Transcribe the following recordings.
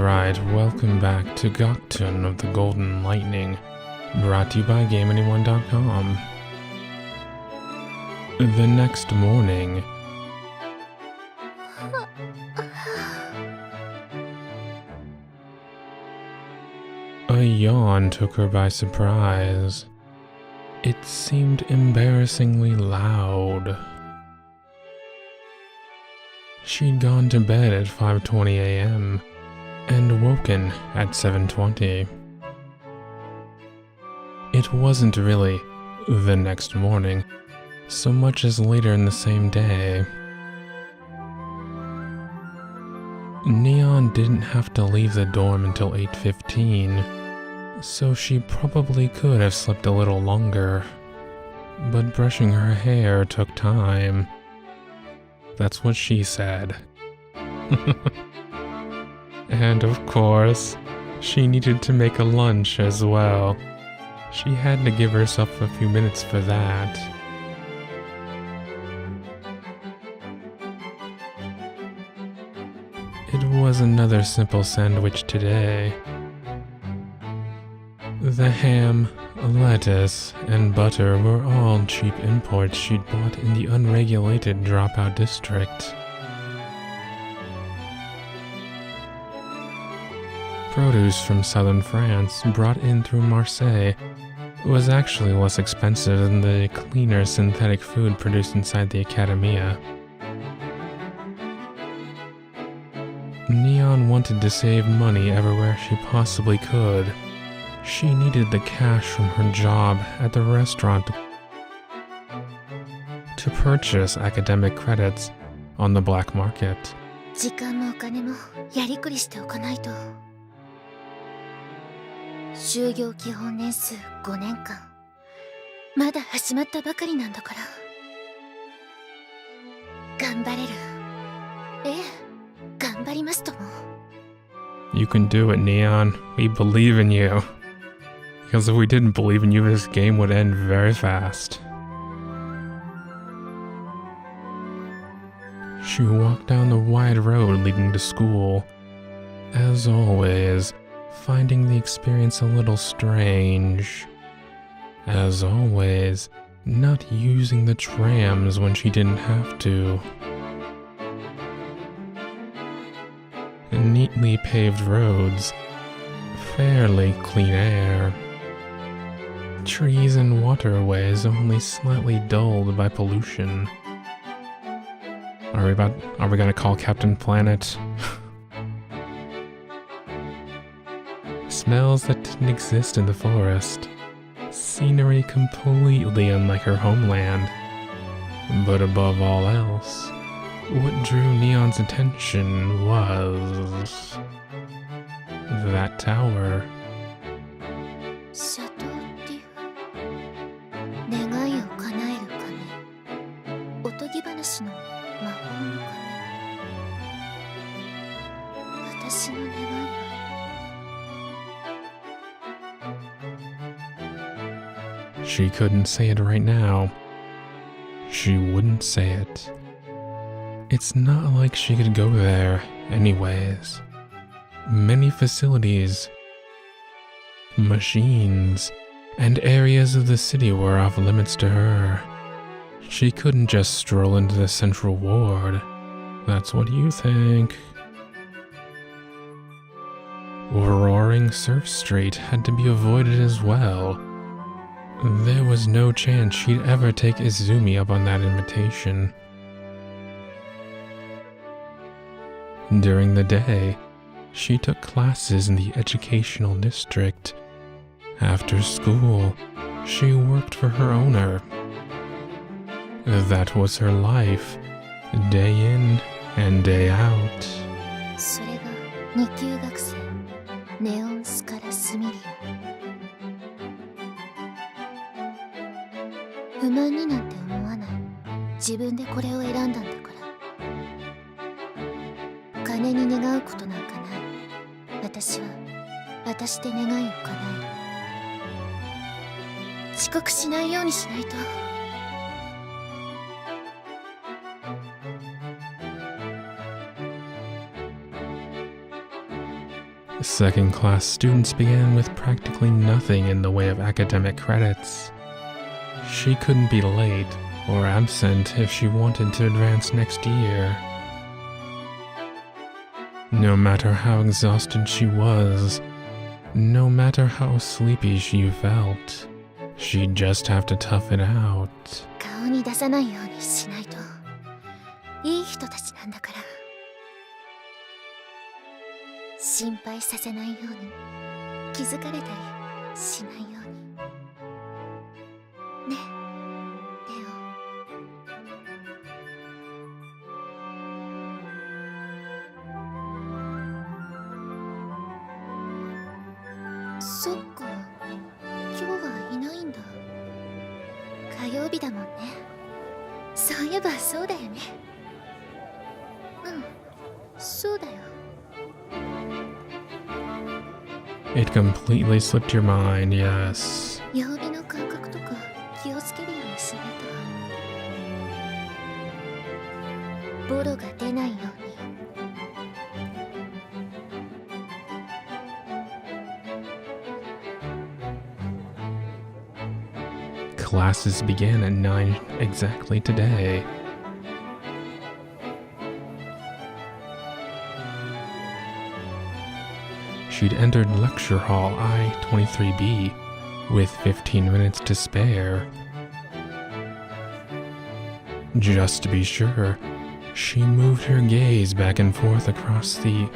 Alright, welcome back to Gahkthun of the Golden Lightning, brought to you by GameAnyone.com. The next morning, a yawn took her by surprise. It seemed embarrassingly loud. She'd gone to bed at 5:20 a.m. and woken at 7:20. It wasn't really the next morning, so much as later in the same day. Neon didn't have to leave the dorm until 8:15, so she probably could have slept a little longer. But brushing her hair took time. That's what she said. And of course, she needed to make a lunch as well. She had to give herself a few minutes for that. It was another simple sandwich today. The ham, lettuce, and butter were all cheap imports she'd bought in the unregulated dropout district. Produce from southern France, brought in through Marseille, was actually less expensive than the cleaner synthetic food produced inside the Academia. Neon wanted to save money everywhere she possibly could. She needed the cash from her job at the restaurant to purchase academic credits on the black market. 時間もお金もやりくりしておかないと。就業基本年数5年間。まだ始まったばかりなんだから。頑張れる。ええ、頑張りますとも。You can do it, Neon. We believe in you. Because if we didn't believe in you, this game would end very fast. She walked down the wide road leading to school. As always, finding the experience a little strange. As always, not using the trams when she didn't have to. Neatly paved roads, fairly clean air. Trees and waterways only slightly dulled by pollution. Are we gonna call Captain Planet? Smells that didn't exist in the forest. Scenery completely unlike her homeland. But above all else, what drew Neon's attention was that tower. シャトーっていう願いを叶える鐘。おとぎ話の魔法の鐘。私の願いは。She couldn't say it right now. She wouldn't say it. It's not like she could go there, anyways. Many facilities, machines, and areas of the city were off limits to her. She couldn't just stroll into the central ward. That's what you think. Roaring Surf Street had to be avoided as well. There was no chance she'd ever take Izumi up on that invitation. During the day, she took classes in the educational district. After school, she worked for her owner. That was her life, day in and day out. それが二級学生ネオンスカラスミリア。不満になんて思わない。自分でこれを選んだんだから。金に願うことなんかない。私は私で願いを叶える。遅刻しないようにしないと。Second-class students began with practically nothing in the way of academic credits. She couldn't be late or absent if she wanted to advance next year. No matter how exhausted she was, no matter how sleepy she felt, she'd just have to tough it out. 顔に出さないようにしないと。いい人たちなんだから。心配させないように、気づかれたりしないように。ね、レオ。そっか、今日はいないんだ。火曜日だもんね。そういえばそうだよね。うん、そうだよ。It completely slipped your mind, yes. 曜日の感覚とか気をつけるようにしないと。ボロが出ないように。Classes began at 9 exactly today. She'd entered lecture hall I-23B with 15 minutes to spare. Just to be sure, she moved her gaze back and forth across the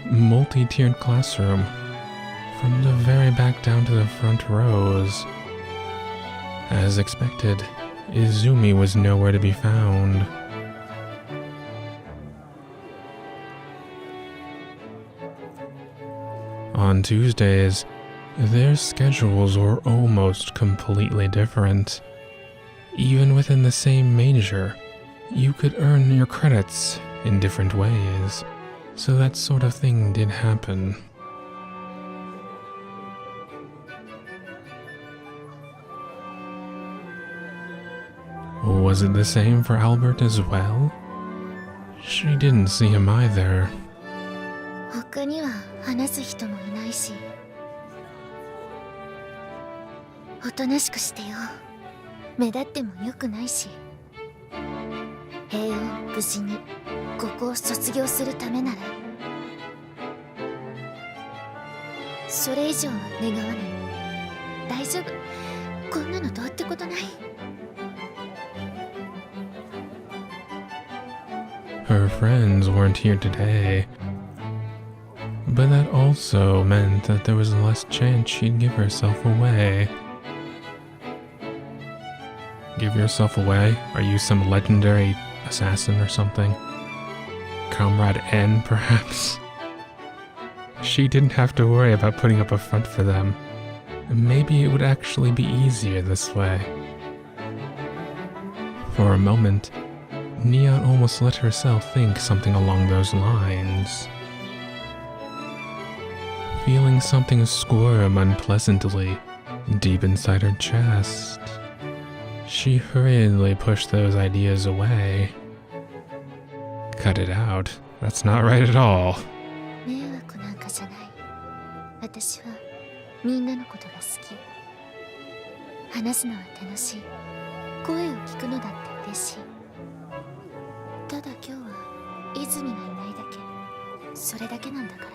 multi-tiered classroom, from the very back down to the front rows. As expected, Izumi was nowhere to be found. On Tuesdays, their schedules were almost completely different. Even within the same major, you could earn your credits in different ways, so that sort of thing did happen. Was it the same for Albert as well? She didn't see him either. 他には話す人もいないし、おとなしくしてよ。目立ってもよくないし、平穏無事にここを卒業するためなら、それ以上は願わない。大丈夫、こんなのどうってことない。Her friends weren't here today, but that also meant that there was less chance she'd give herself away. Give yourself away? Are you some legendary assassin or something? Comrade N, perhaps? She didn't have to worry about putting up a front for them. Maybe it would actually be easier this way. For a moment, Neon almost let herself think something along those lines. Feeling something squirm unpleasantly deep inside her chest, she hurriedly pushed those ideas away. Cut it out. That's not right at all. 迷惑なんかじゃない。私はみんなのことが好き。話すのは楽しい。声を聞くのだって嬉しい。ただ今日は泉がいないだけ。それだけなんだか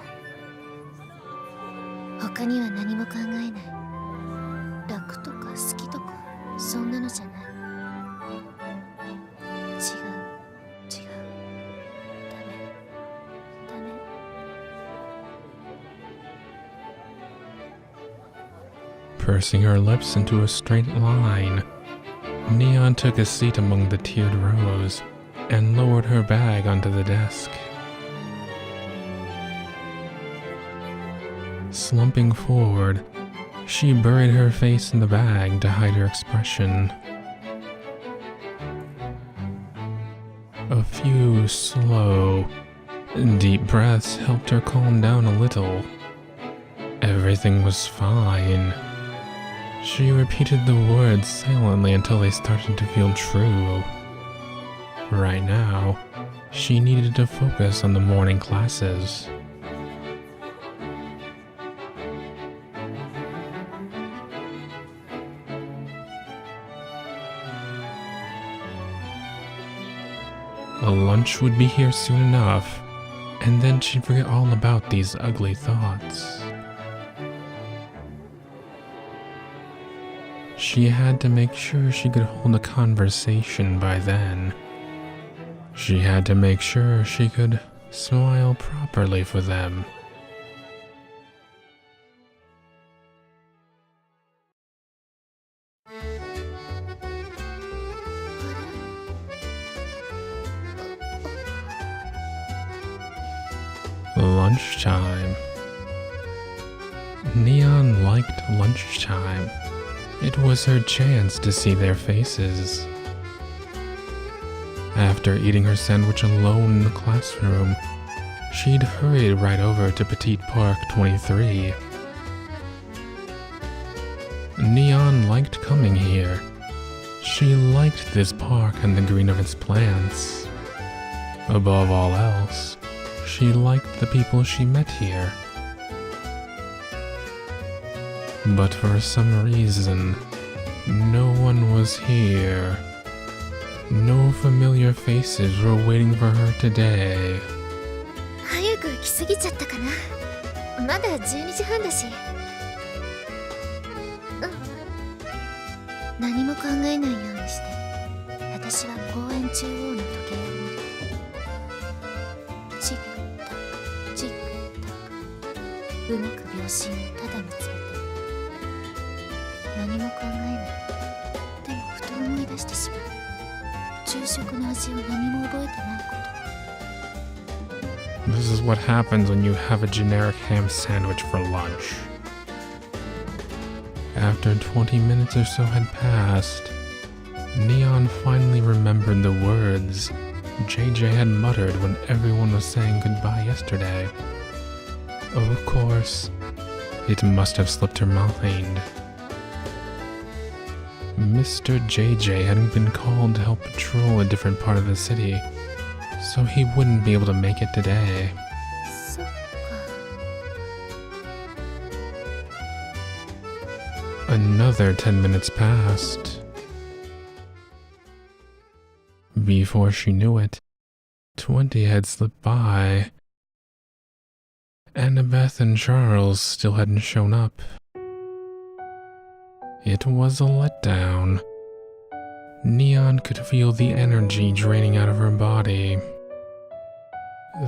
ら。他には何も考えない。楽とか好きとかそんなのじゃない。違う、違う。ダメ、ダメ。Pursing her lips into a straight line, Neon took a seat among the tiered rows and lowered her bag onto the desk. Slumping forward, she buried her face in the bag to hide her expression. A few slow, deep breaths helped her calm down a little. Everything was fine. She repeated the words silently until they started to feel true. Right now, she needed to focus on the morning classes. Lunch would be here soon enough, and then she'd forget all about these ugly thoughts. She had to make sure she could hold a conversation by then. She had to make sure she could smile properly for them. Lunchtime. Neon liked lunchtime. It was her chance to see their faces. After eating her sandwich alone in the classroom, she'd hurried right over to Petite Park 23. Neon liked coming here. She liked this park and the green of its plants. Above all else, she liked the people she met here. But for some reason, no one was here. No familiar faces were waiting for her today. 早く来すぎちゃったかな。まだ12時半だし。何も考えないようにして、私は公園中央の時計を見る。チックタク、チックタク。動く秒針をただ見つめて。何も考えない。でもふと思い出してしまう。昼食の味を何も覚えてないこと。This is what happens when you have a generic ham sandwich for lunch. After 20 minutes or so had passed, Neon finally remembered the words JJ had muttered when everyone was saying goodbye yesterday. Of course, it must have slipped her mind. Mr. JJ had been called to help patrol a different part of the city, so he wouldn't be able to make it today. そっか。Another 10 minutes passed. Before she knew it, 20 had slipped by. Annabeth and Charles still hadn't shown up. It was a letdown. Neon could feel the energy draining out of her body.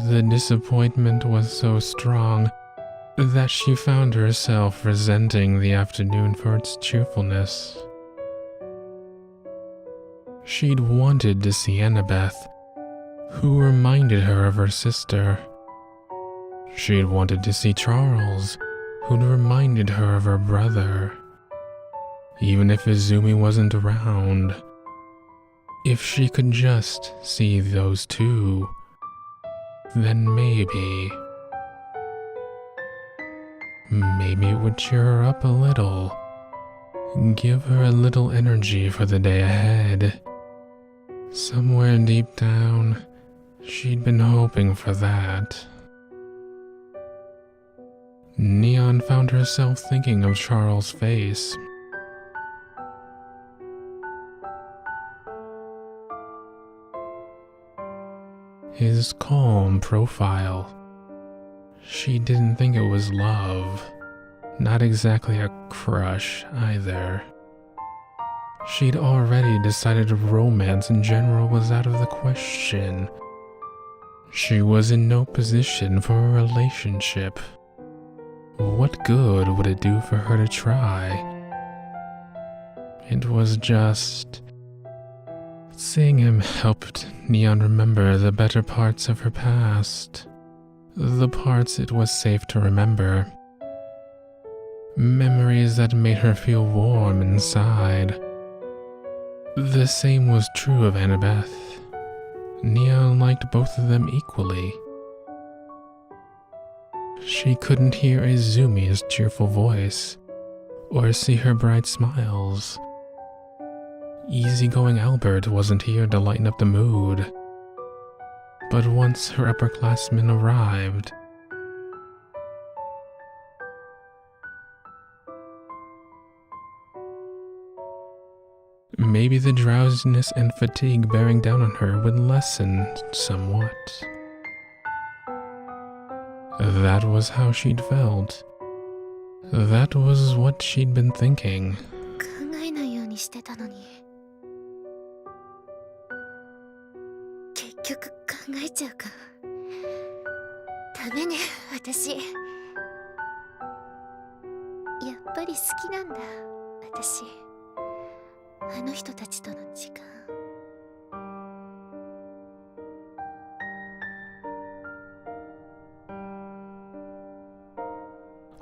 The disappointment was so strong that she found herself resenting the afternoon for its cheerfulness. She'd wanted to see Annabeth, who reminded her of her sister. She'd wanted to see Charles, who'd reminded her of her brother. Even if Izumi wasn't around, if she could just see those two, then maybe it would cheer her up a little, give her a little energy for the day ahead. Somewhere deep down, she'd been hoping for that. Neon found herself thinking of Charles' face. His calm profile. She didn't think it was love. Not exactly a crush either. She'd already decided romance in general was out of the question. She was in no position for a relationship. What good would it do for her to try? It was just... Seeing him helped Neon remember the better parts of her past. The parts it was safe to remember. Memories that made her feel warm inside. The same was true of Annabeth. Neon liked both of them equally. She couldn't hear Izumi's cheerful voice, or see her bright smiles. Easygoing Albert wasn't here to lighten up the mood. But once her upperclassmen arrived, maybe the drowsiness and fatigue bearing down on her would lessen somewhat. That was how she'd felt. That was what she'd been thinking. 考えないようにしてたのに、結局考えちゃうか。ダメね、私。やっぱり好きなんだ、私。あの人たちとの時間。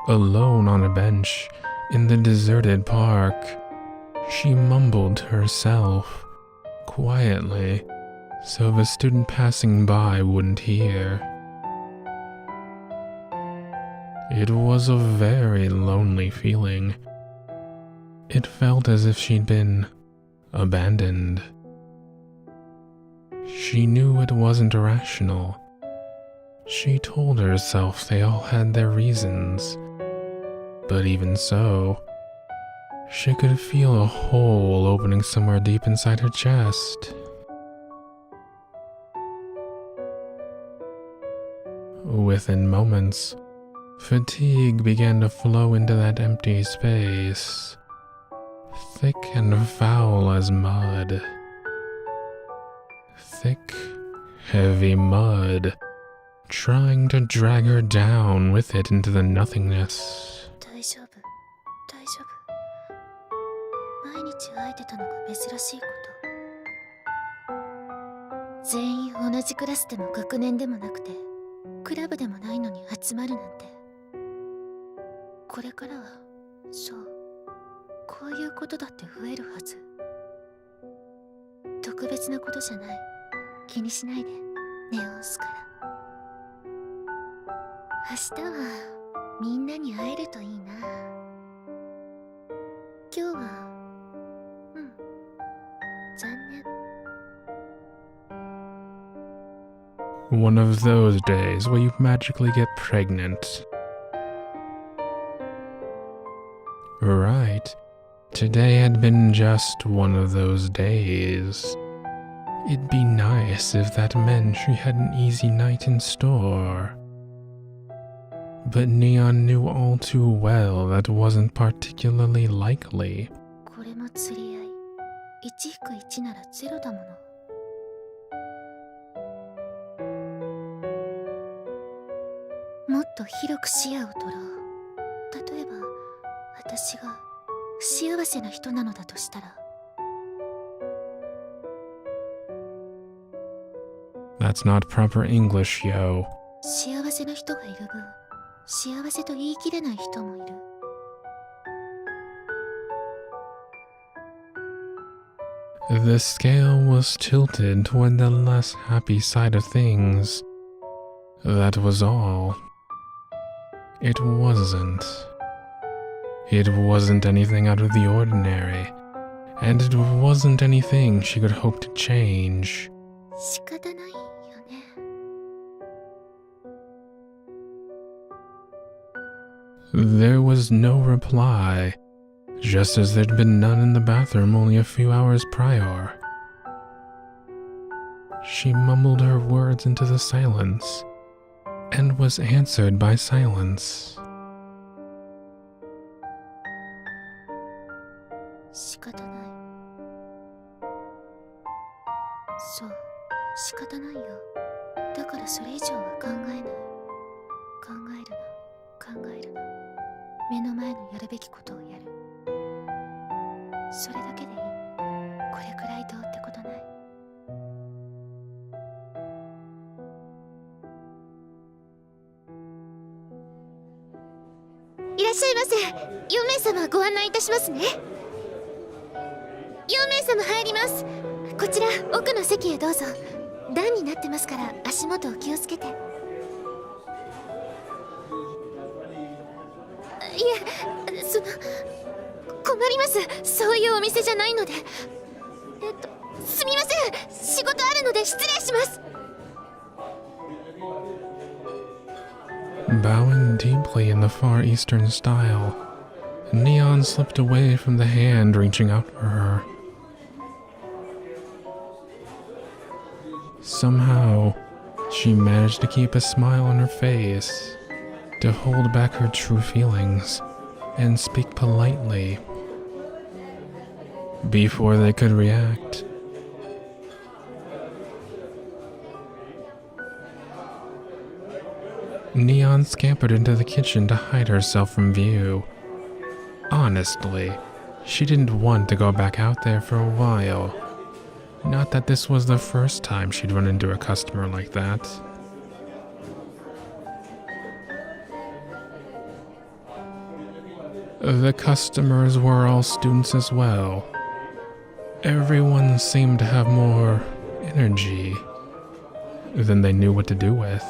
Alone on a bench in the deserted park, she mumbled to herself, quietly, so the student passing by wouldn't hear. It was a very lonely feeling. It felt as if she'd been abandoned. She knew it wasn't irrational. She told herself they all had their reasons. But even so, she could feel a hole opening somewhere deep inside her chest. Within moments, fatigue began to flow into that empty space, thick and foul as mud. Thick, heavy mud, trying to drag her down with it into the nothingness. 大丈夫、大丈夫。毎日会えてたのが珍しいこと。全員同じクラスでも学年でもなくて、クラブでもないのに集まるなんて。これからは、そう、こういうことだって増えるはず。特別なことじゃない。気にしないで、ネオンスから。明日はみんなに会えるといいな。今日は、残念。One of those days where you magically get pregnant. Right. Today had been just one of those days. It'd be nice if that meant she had an easy night in store. But Neon knew all too well that wasn't particularly likely. これも釣り合い。1-1なら0だもの。もっと広く視野を取ろう。例えば、私が不幸せな人なのだとしたら。That's not proper English, yo. 幸せな人がいる分、幸せと言い切れない人もいる。The scale was tilted toward the less happy side of things. That was all. It wasn't. It wasn't anything out of the ordinary, and it wasn't anything she could hope to change. 仕方ないよね。There was no reply, just as there'd been none in the bathroom only a few hours prior. She mumbled her words into the silence, and was answered by silence. 仕方ない。そう、仕方ないよ。だからそれ以上は考えない。考えるな、考えるな。目の前のやるべきことをやる。それだけでいい。これくらいどうってことない。いらっしゃいませ。4名様ご案内いたしますね。4名様入ります。こちら奥の席へどうぞ。段になってますから足元を気をつけて。いえ、困ります。そういうお店じゃないので。すみません。仕事あるので失礼します。Bowing deeply in the Far Eastern style, Neon slipped away from the hand reaching out for her. Somehow, she managed to keep a smile on her face, to hold back her true feelings, and speak politely. Before they could react, Neon scampered into the kitchen to hide herself from view. Honestly, she didn't want to go back out there for a while. Not that this was the first time she'd run into a customer like that. The customers were all students as well. Everyone seemed to have more energy than they knew what to do with.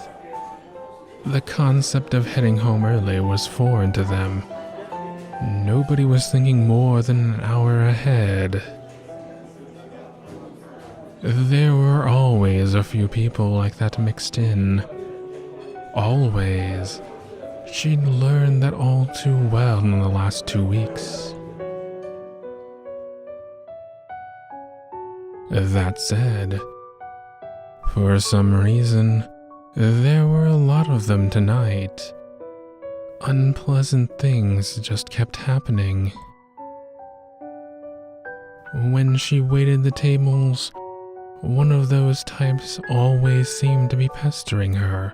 The concept of heading home early was foreign to them. Nobody was thinking more than an hour ahead. There were always a few people like that mixed in. Always. She'd learned that all too well in the last 2 weeks. That said, for some reason, there were a lot of them tonight. Unpleasant things just kept happening. When she waited the tables, one of those types always seemed to be pestering her.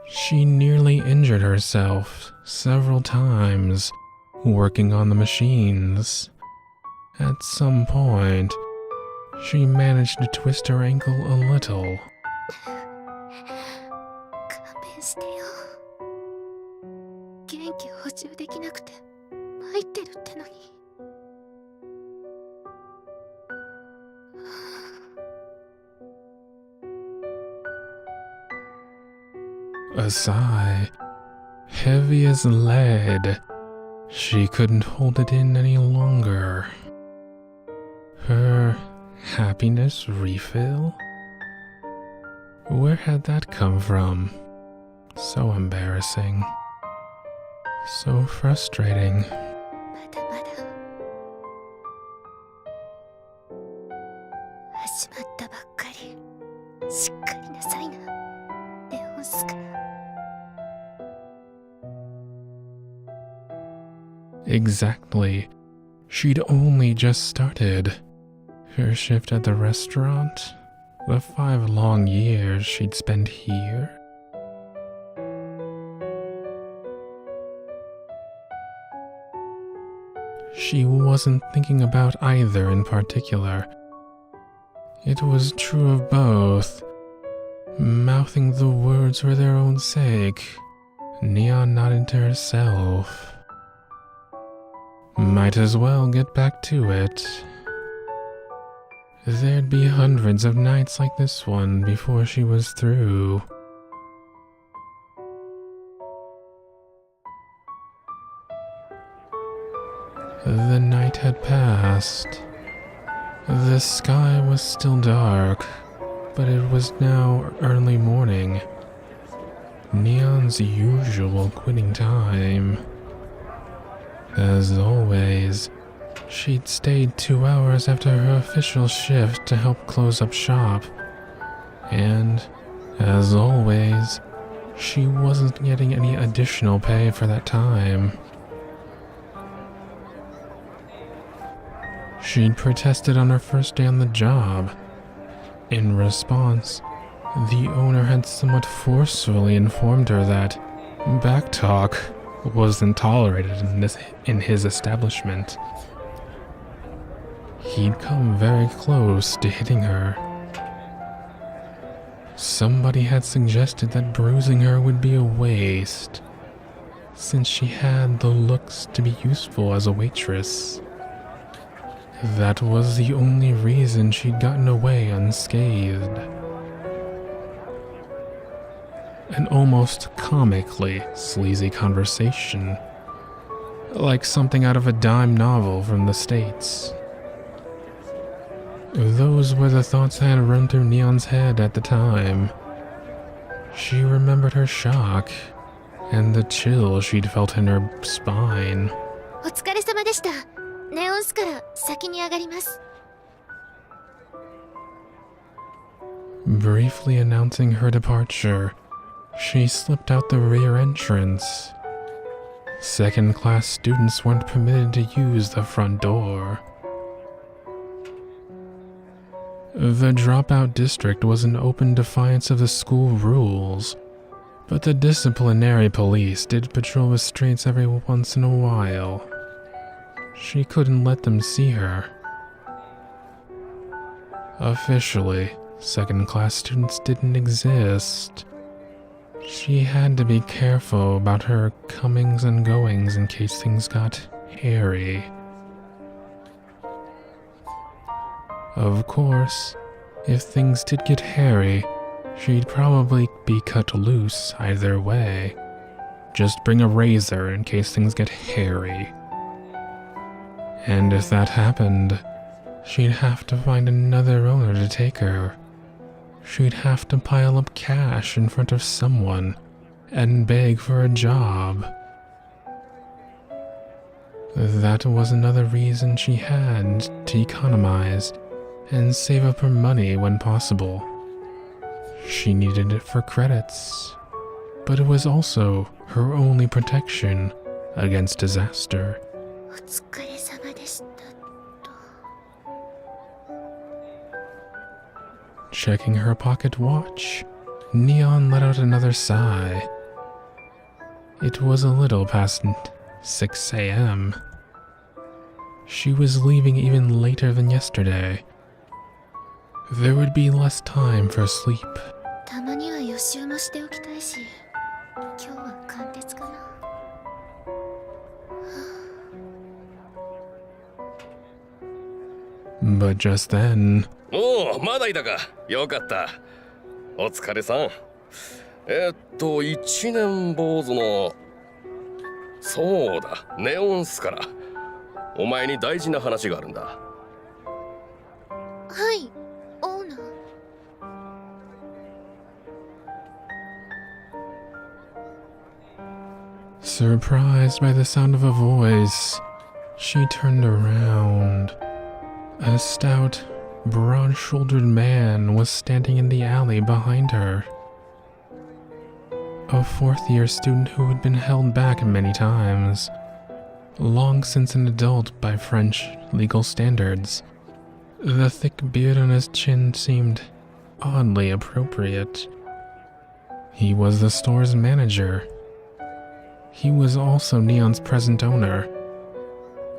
She nearly injured herself several times working on the machines. At some point, she managed to twist her ankle a little. 勘弁してよ。元気補充できなくて参ってるってのに。A sigh, heavy as lead. She couldn't hold it in any longer. Her happiness refill? Where had that come from? So embarrassing. So frustrating. まだまだ始まったばっかり。しっかりなさいな、レオンスカ。Exactly. She'd only just started. Her shift at the restaurant, the 5 long years she'd spent here. She wasn't thinking about either in particular. It was true of both. Mouthing the words for their own sake, Neon nodded to herself. Might as well get back to it. There'd be hundreds of nights like this one before she was through. The night had passed. The sky was still dark, but it was now early morning. Neon's usual quitting time. As always, she'd stayed 2 hours after her official shift to help close up shop. And, as always, she wasn't getting any additional pay for that time. She'd protested on her first day on the job. In response, the owner had somewhat forcefully informed her that backtalk wasn't tolerated in his establishment. He'd come very close to hitting her. Somebody had suggested that bruising her would be a waste, since she had the looks to be useful as a waitress. That was the only reason she'd gotten away unscathed. An almost comically sleazy conversation, like something out of a dime novel from the States. Those were the thoughts that had run through Neon's head at the time. She remembered her shock and the chill she'd felt in her spine. お疲れ様でした。ネオンスから先に上がります。Briefly announcing her departure, she slipped out the rear entrance. Second-class students weren't permitted to use the front door. The dropout district was in open defiance of the school rules, but the disciplinary police did patrol the streets every once in a while. She couldn't let them see her. Officially, second-class students didn't exist. She had to be careful about her comings and goings in case things got hairy. Of course, if things did get hairy, she'd probably be cut loose either way. Just bring a razor in case things get hairy. And if that happened, she'd have to find another owner to take her. She'd have to pile up cash in front of someone and beg for a job. That was another reason she had to economize and save up her money when possible. She needed it for credits, but it was also her only protection against disaster. お疲れ様でしたと。 Checking her pocket watch, Neon let out another sigh. It was a little past 6 a.m. She was leaving even later than yesterday. There would be less time for sleep. たまには予習もしておきたいし、今日は貫徹かな。But just then, おお、まだいたか。よかった。お疲れさん。一年坊主の。そうだ、ネオンスから。お前に大事な話があるんだ。はい、オーナー。surprised by the sound of a voice, she turned around. A stout, broad-shouldered man was standing in the alley behind her. A fourth-year student who had been held back many times, long since an adult by French legal standards. The thick beard on his chin seemed oddly appropriate. He was the store's manager. He was also Neon's present owner,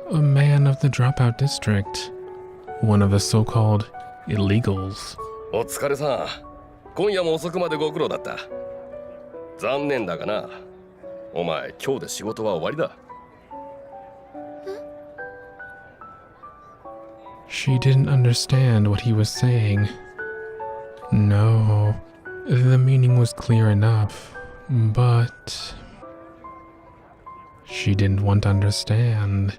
a man of the dropout district, one of the so-called illegals. お疲れさん。今夜も遅くまでご苦労だった。残念だがな。お前、今日で仕事は終わりだ。She didn't understand what he was saying. No, the meaning was clear enough, but she didn't want to understand.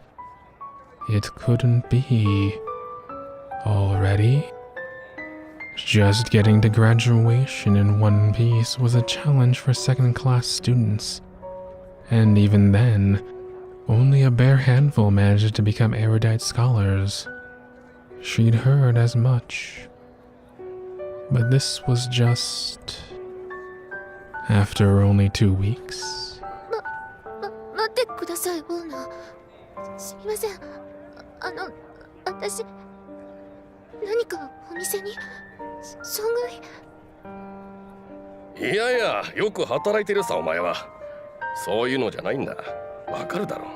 It couldn't be. Already? Just getting to graduation in one piece was a challenge for second-class students. And even then, only a bare handful managed to become erudite scholars. She'd heard as much. But this was just... After only 2 weeks. 待ってください、オーナー。すみません。私、何かお店に損害。いやいや、よく働いてるさ、お前は。そういうのじゃないんだ。わかるだろう。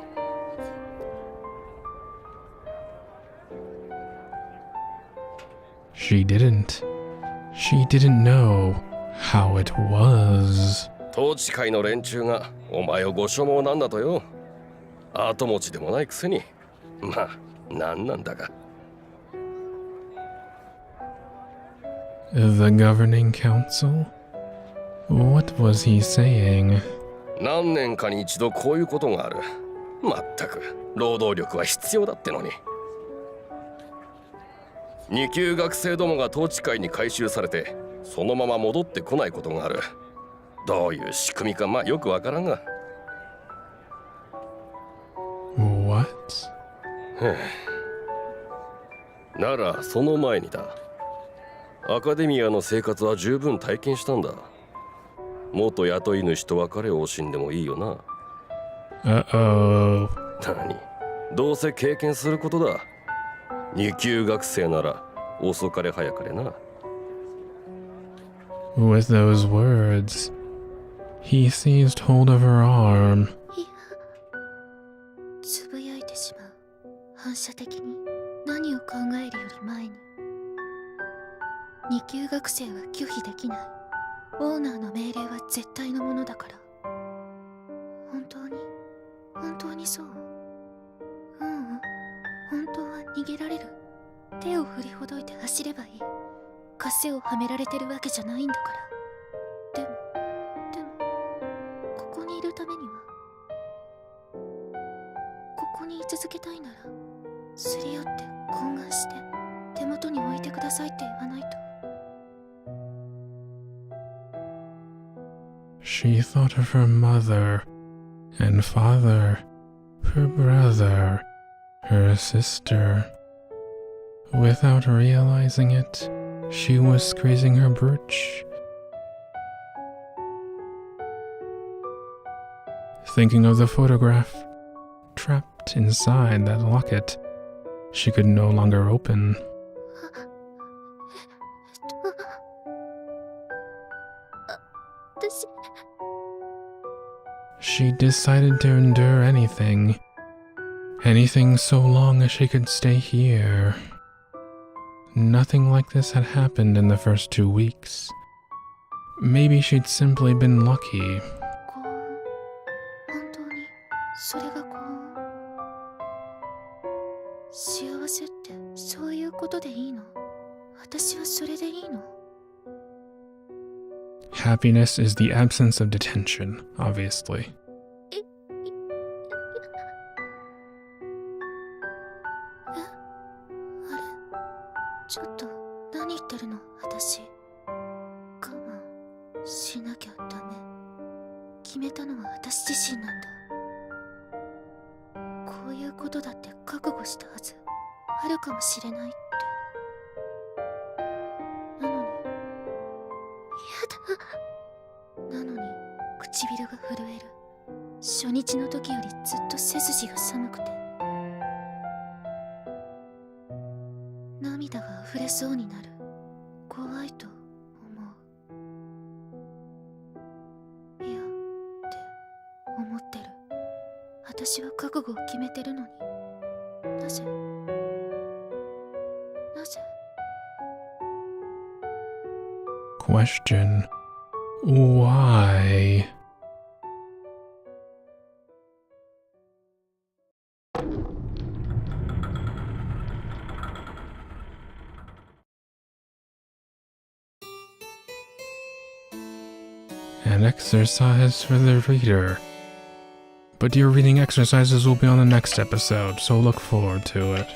She didn't. She didn't know how it was. 統治会の連中がお前をご所望なんだとよ。後持ちでもないくせに。まあ、なんなんだか。The governing council? What was he saying? 何年かに一度こういうことがある。まったく、労働力は必要だってのに。二級学生どもが統治会に回収されて、そのまま戻ってこないことがある。どういう仕組みかまあよくわからんが。What? ならその前にだ。アカデミアの生活は十分体験したんだ。元雇い主と別れを惜しんでもいいよな。Uh-oh. 何、どうせ経験することだ。2級学生なら遅かれ早かれな。 With those words, he seized hold of her arm. いや、つぶやいてしまう。反射的に何を考えるより前に。2級学生は拒否できない。オーナーの命令は絶対のものだから。本当にそう。本当は逃げられる。手を振りほどいて走ればいい。枷をはめられてるわけじゃないんだから。でもここにいるためには、ここに居続けたいなら、すり寄って懇願して手元に置いてくださいって言わないと。She thought of her mother and father, her brother, her sister. Without realizing it, she was squeezing her brooch. Thinking of the photograph, trapped inside that locket, she could no longer open. 私 She decided to endure anything so long as she could stay here. Nothing like this had happened in the first 2 weeks. Maybe she'd simply been lucky. 幸運、本当にそれが幸運。幸せってそういうことでいいの？私はそれでいいの？ Happiness is the absence of detention, obviously. あれ、ちょっと何言ってるの？私我慢しなきゃダメ。決めたのは私自身なんだ。こういうことだって覚悟したはず。あるかもしれないって。なのに、やだ。なのに唇が震える。初日の時よりずっと背筋が寒くて、涙が溢れそうになる。怖いと思う。いやって思ってる。私は覚悟を決めてるのに、なぜQuestion: Why? An exercise for the reader. But your reading exercises will be on the next episode, so look forward to it.